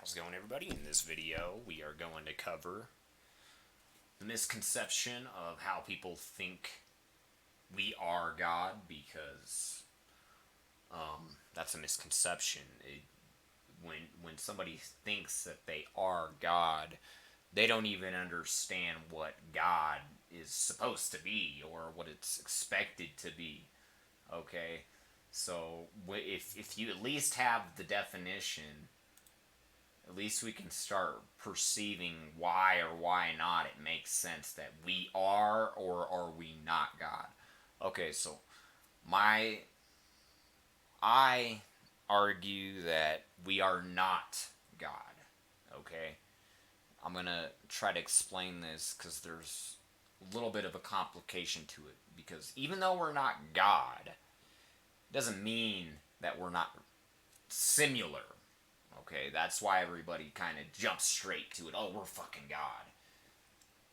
How's it going, everybody? In this video, we are going to cover the misconception of how people think we are God, because that's a misconception. When somebody thinks that they are God, they don't even understand what God is supposed to be or what it's expected to be. Okay, so if you at least have the definition, at least we can start perceiving why or why not it makes sense that we are or are we not God. Okay, so my I argue that we are not God. Okay, I'm gonna try to explain this because there's a little bit of a complication to it. Because even though we're not God, it doesn't mean that we're not similar. Okay, that's why everybody kind of jumps straight to it. Oh, we're fucking God,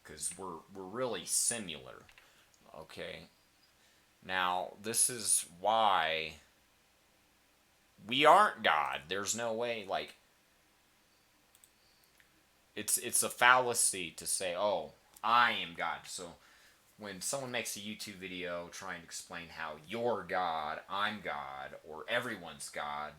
because we're really similar. Okay, now this is why we aren't God. There's no way. Like, it's a fallacy to say, oh, I am God. So when someone makes a YouTube video trying to explain how you're God, I'm God, or everyone's God,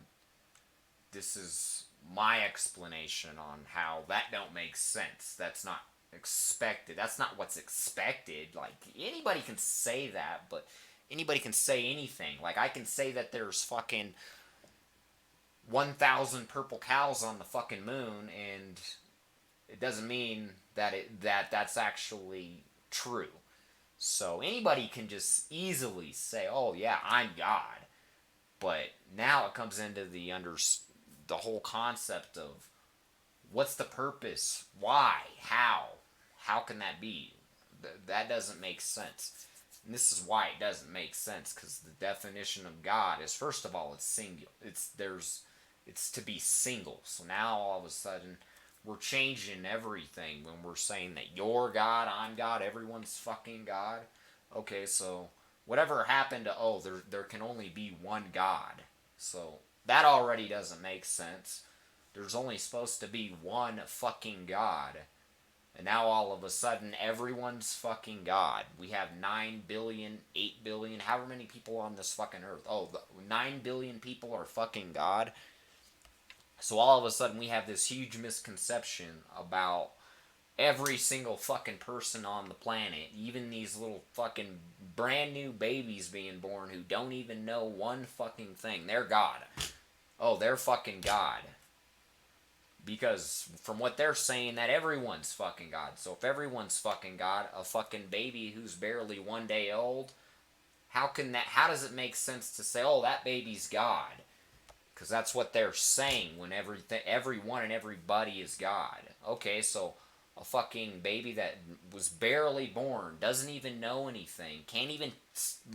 this is my explanation on how that don't make sense. That's not expected. That's not what's expected. Like, anybody can say that, but anybody can say anything. Like, I can say that there's fucking 1,000 purple cows on the fucking moon, and it doesn't mean that's actually true. So anybody can just easily say, "Oh yeah, I'm God." But now it comes into the whole concept of what's the purpose? Why? How? How can that be? That doesn't make sense. And this is why it doesn't make sense, because the definition of God is, first of all, it's singular. It's to be single. So now all of a sudden we're changing everything when we're saying that you're God, I'm God, everyone's fucking God. Okay, so whatever happened to, oh, there can only be one God. So that already doesn't make sense. There's only supposed to be one fucking God. And now all of a sudden everyone's fucking God. We have 9 billion, 8 billion, however many people on this fucking earth. Oh, 9 billion people are fucking God. So all of a sudden we have this huge misconception about every single fucking person on the planet, even these little fucking brand new babies being born who don't even know one fucking thing. They're God. Oh, they're fucking God. Because from what they're saying, that everyone's fucking God. So if everyone's fucking God, a fucking baby who's barely 1 day old, how does it make sense to say, oh, that baby's God? Because that's what they're saying when everyone and everybody is God. Okay, so a fucking baby that was barely born, doesn't even know anything, can't even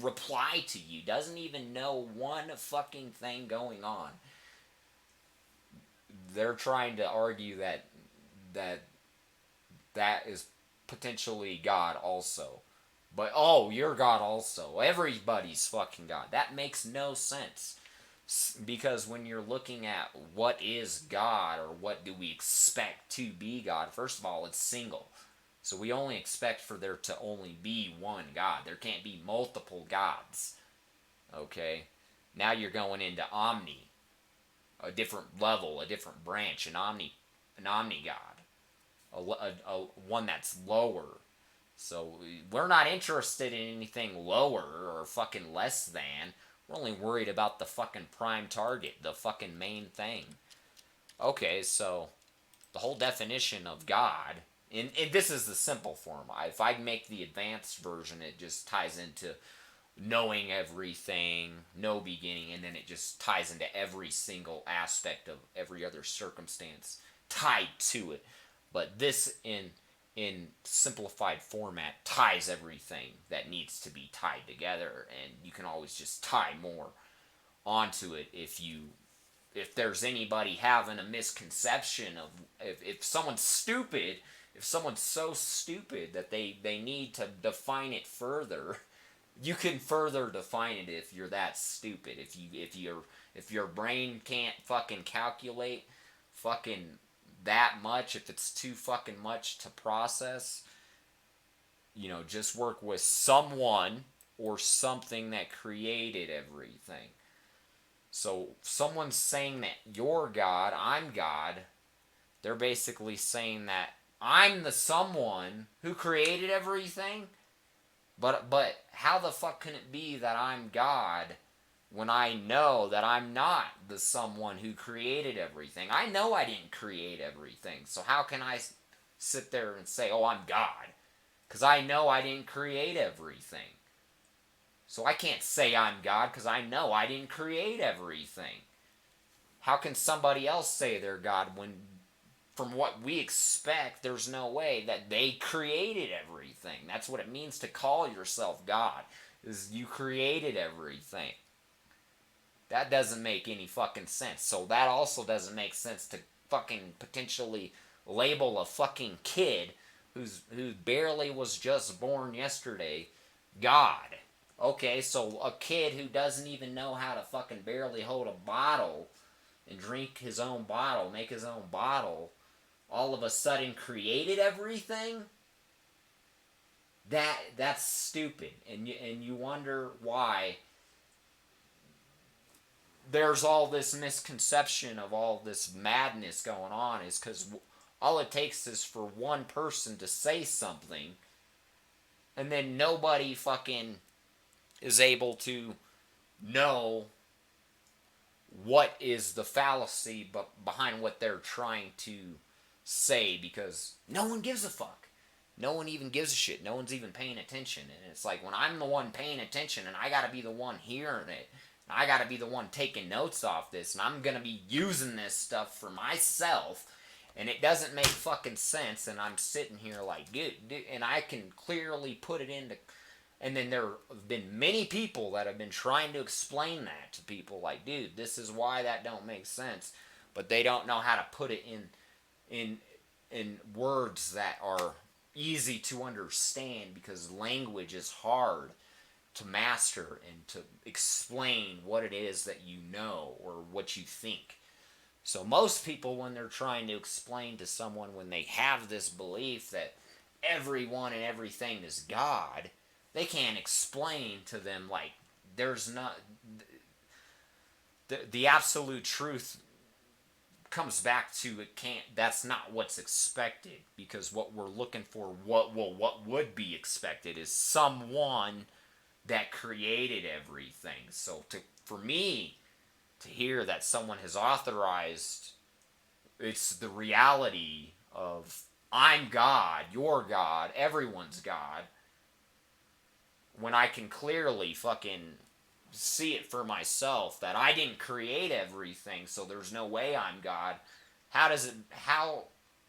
reply to you, doesn't even know one fucking thing going on. They're trying to argue that that is potentially God also. But oh, you're God also. Everybody's fucking God. That makes no sense. Because when you're looking at what is God or what do we expect to be God, first of all, it's single. So we only expect for there to only be one God. There can't be multiple gods. Okay? Now you're going into omni, a different level, a different branch, an omni God, a one that's lower. So we're not interested in anything lower or fucking less than. We're only worried about the fucking prime target, the fucking main thing. Okay, so the whole definition of God, and this is the simple form. If I make the advanced version, it just ties into knowing everything, no beginning, and then it just ties into every single aspect of every other circumstance tied to it. But this in simplified format ties everything that needs to be tied together, and you can always just tie more onto it if there's anybody having a misconception of if someone's stupid, if someone's so stupid that they need to define it further, you can further define it if you're that stupid. If your brain can't fucking calculate fucking that much, if it's too fucking much to process, just work with someone or something that created everything. So someone's saying that you're God, I'm God. They're basically saying that I'm the someone who created everything. But how the fuck can it be that I'm God when I know that I'm not the someone who created everything? I know I didn't create everything. So how can I sit there and say, "Oh, I'm God"? Because I know I didn't create everything. So I can't say I'm God because I know I didn't create everything. How can somebody else say they're God when, from what we expect, there's no way that they created everything? That's what it means to call yourself God, is you created everything. That doesn't make any fucking sense. So that also doesn't make sense to fucking potentially label a fucking kid who barely was just born yesterday God. Okay, so a kid who doesn't even know how to fucking barely hold a bottle and drink his own bottle, make his own bottle, all of a sudden created everything? That's stupid. And you wonder why there's all this misconception of all this madness going on, is because all it takes is for one person to say something, and then nobody fucking is able to know what is the fallacy behind what they're trying to say, because no one gives a fuck. No one even gives a shit. No one's even paying attention. And it's like, when I'm the one paying attention and I gotta be the one hearing it, and I gotta be the one taking notes off this, and I'm gonna be using this stuff for myself, and it doesn't make fucking sense, and I'm sitting here like, dude, and I can clearly put it into. And then there have been many people that have been trying to explain that to people, like, dude, this is why that don't make sense, but they don't know how to put it in words that are easy to understand, because language is hard to master and to explain what it is that you know or what you think. So most people, when they're trying to explain to someone, when they have this belief that everyone and everything is God, they can't explain to them, like, there's not the absolute truth comes back to, it can't, that's not what's expected, because what we're looking for, what would be expected, is someone that created everything. So for me to hear that someone has authorized, it's the reality of I'm God, you're God, everyone's God, when I can clearly fucking see it for myself that I didn't create everything, so there's no way I'm God. How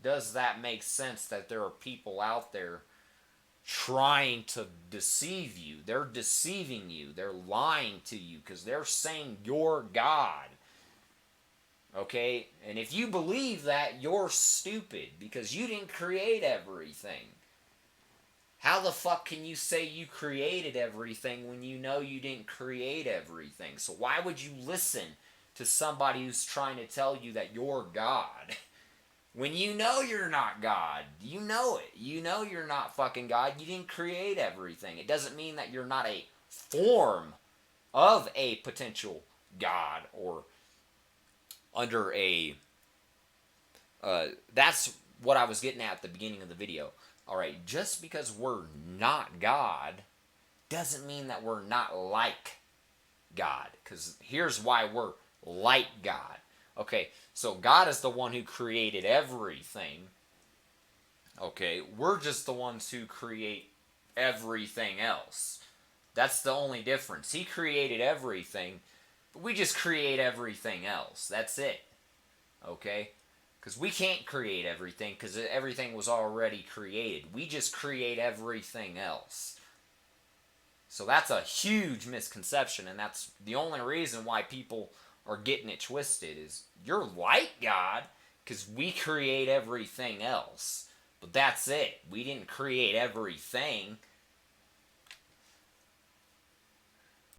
does that make sense that there are people out there trying to deceive you? They're deceiving you. They're lying to you because they're saying you're God. Okay? And if you believe that, you're stupid, because you didn't create everything. How the fuck can you say you created everything when you know you didn't create everything? So why would you listen to somebody who's trying to tell you that you're God? When you know you're not God. You know it. You know you're not fucking God. You didn't create everything. It doesn't mean that you're not a form of a potential God, or under a... that's what I was getting at the beginning of the video. Alright, just because we're not God doesn't mean that we're not like God. Because here's why we're like God. Okay, so God is the one who created everything. Okay, we're just the ones who create everything else. That's the only difference. He created everything, but we just create everything else. That's it. Okay? Because we can't create everything, because everything was already created. We just create everything else. So that's a huge misconception, and that's the only reason why people are getting it twisted, is you're like God, because we create everything else. But that's it. We didn't create everything.